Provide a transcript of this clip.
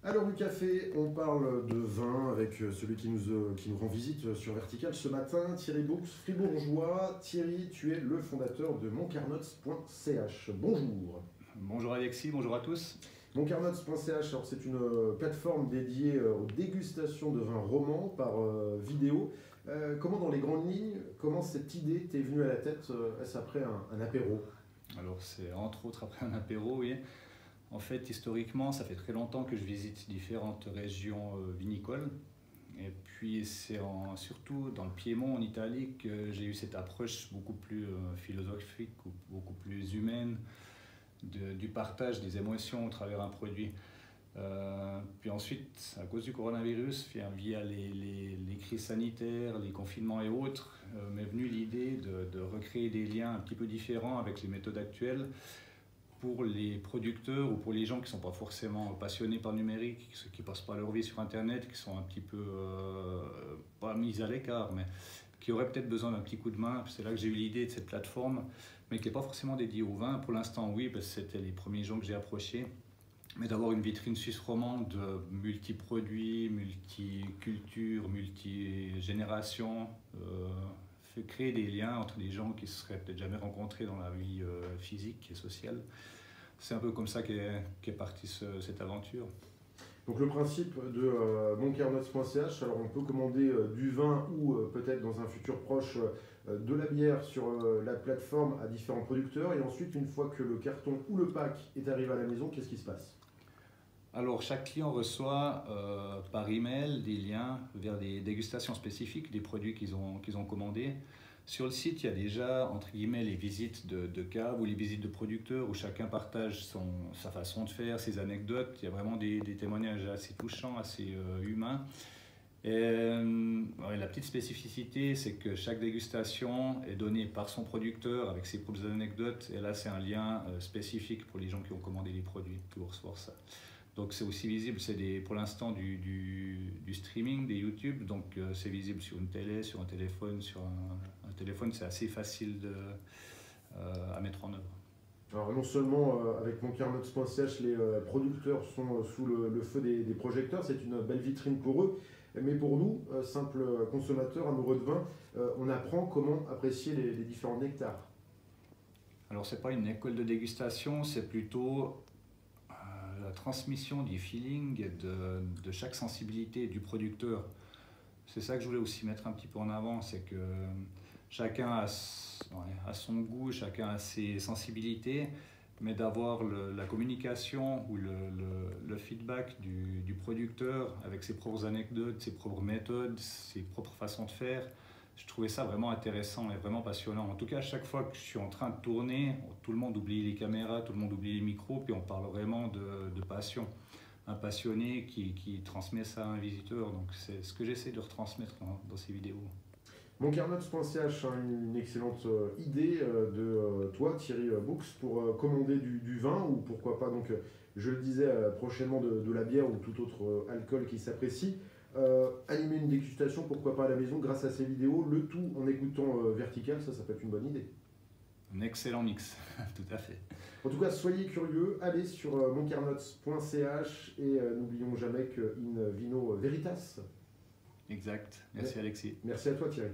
Alors du café, on parle de vin avec celui qui nous rend visite sur Vertical ce matin, Thierry Boux, fribourgeois. Thierry, tu es le fondateur de moncarnots.ch. Bonjour. Bonjour Alexis, bonjour à tous. Moncarnots.ch, alors c'est une plateforme dédiée aux dégustations de vins romans par vidéo. Comment dans les grandes lignes, comment cette idée t'est venue à la tête? Est-ce après un apéro? Alors c'est entre autres après un apéro, oui. En fait, historiquement, ça fait très longtemps que je visite différentes régions vinicoles. Et puis c'est surtout dans le Piémont, en Italie, que j'ai eu cette approche beaucoup plus philosophique, ou beaucoup plus humaine du partage des émotions au travers d'un produit. Puis ensuite, à cause du coronavirus, via les crises sanitaires, les confinements et autres, m'est venue l'idée de recréer des liens un petit peu différents avec les méthodes actuelles pour les producteurs ou pour les gens qui ne sont pas forcément passionnés par le numérique, qui ne passent pas leur vie sur Internet, qui sont un petit peu, pas mis à l'écart, mais qui auraient peut-être besoin d'un petit coup de main. C'est là que j'ai eu l'idée de cette plateforme, mais qui n'est pas forcément dédiée au vin. Pour l'instant, oui, parce que c'était les premiers gens que j'ai approchés. Mais d'avoir une vitrine suisse romande multi-produits, multi-cultures, multi-générations, fait créer des liens entre des gens qui ne se seraient peut-être jamais rencontrés dans la vie physique et sociale. C'est un peu comme ça qu'est partie cette aventure. Donc le principe de moncarnots.ch, alors on peut commander du vin ou peut-être dans un futur proche de la bière sur la plateforme à différents producteurs, et ensuite une fois que le carton ou le pack est arrivé à la maison, qu'est-ce qui se passe? Alors chaque client reçoit par email des liens vers des dégustations spécifiques des produits qu'ils ont commandés. Sur le site, il y a déjà entre guillemets les visites de cave ou les visites de producteurs où chacun partage sa façon de faire, ses anecdotes. Il y a vraiment des témoignages assez touchants, assez humains. La petite spécificité, c'est que chaque dégustation est donnée par son producteur avec ses propres anecdotes. Et là, c'est un lien spécifique pour les gens qui ont commandé les produits qui vont recevoir ça. Donc c'est aussi visible, c'est pour l'instant du streaming, des YouTube, donc c'est visible sur une télé, sur un téléphone, un téléphone, c'est assez facile à mettre en œuvre. Alors non seulement avec moncarnots.ch, les producteurs sont sous le feu des projecteurs, c'est une belle vitrine pour eux, mais pour nous, simples consommateurs amoureux de vin, on apprend comment apprécier les différents nectars. Alors c'est pas une école de dégustation, c'est plutôt la transmission du feeling et de chaque sensibilité du producteur. C'est ça que je voulais aussi mettre un petit peu en avant, c'est que chacun a son goût, chacun a ses sensibilités, mais d'avoir la communication ou le feedback du producteur avec ses propres anecdotes, ses propres méthodes, ses propres façons de faire, je trouvais ça vraiment intéressant et vraiment passionnant. En tout cas, à chaque fois que je suis en train de tourner, tout le monde oublie les caméras, tout le monde oublie les micros, puis on parle vraiment de passion. Un passionné qui transmet ça à un visiteur, donc c'est ce que j'essaie de retransmettre dans ces vidéos. Moncarnots.ch, une excellente idée de toi, Thierry Boux, pour commander du vin ou pourquoi pas, donc, je le disais, prochainement de la bière ou tout autre alcool qui s'apprécie. Animer une dégustation, pourquoi pas à la maison, grâce à ces vidéos, le tout en écoutant Vertical, ça peut être une bonne idée. Un excellent mix, tout à fait. En tout cas, soyez curieux, allez sur moncarnots.ch et n'oublions jamais que in vino veritas. Exact, merci Alexis. Merci à toi Thierry.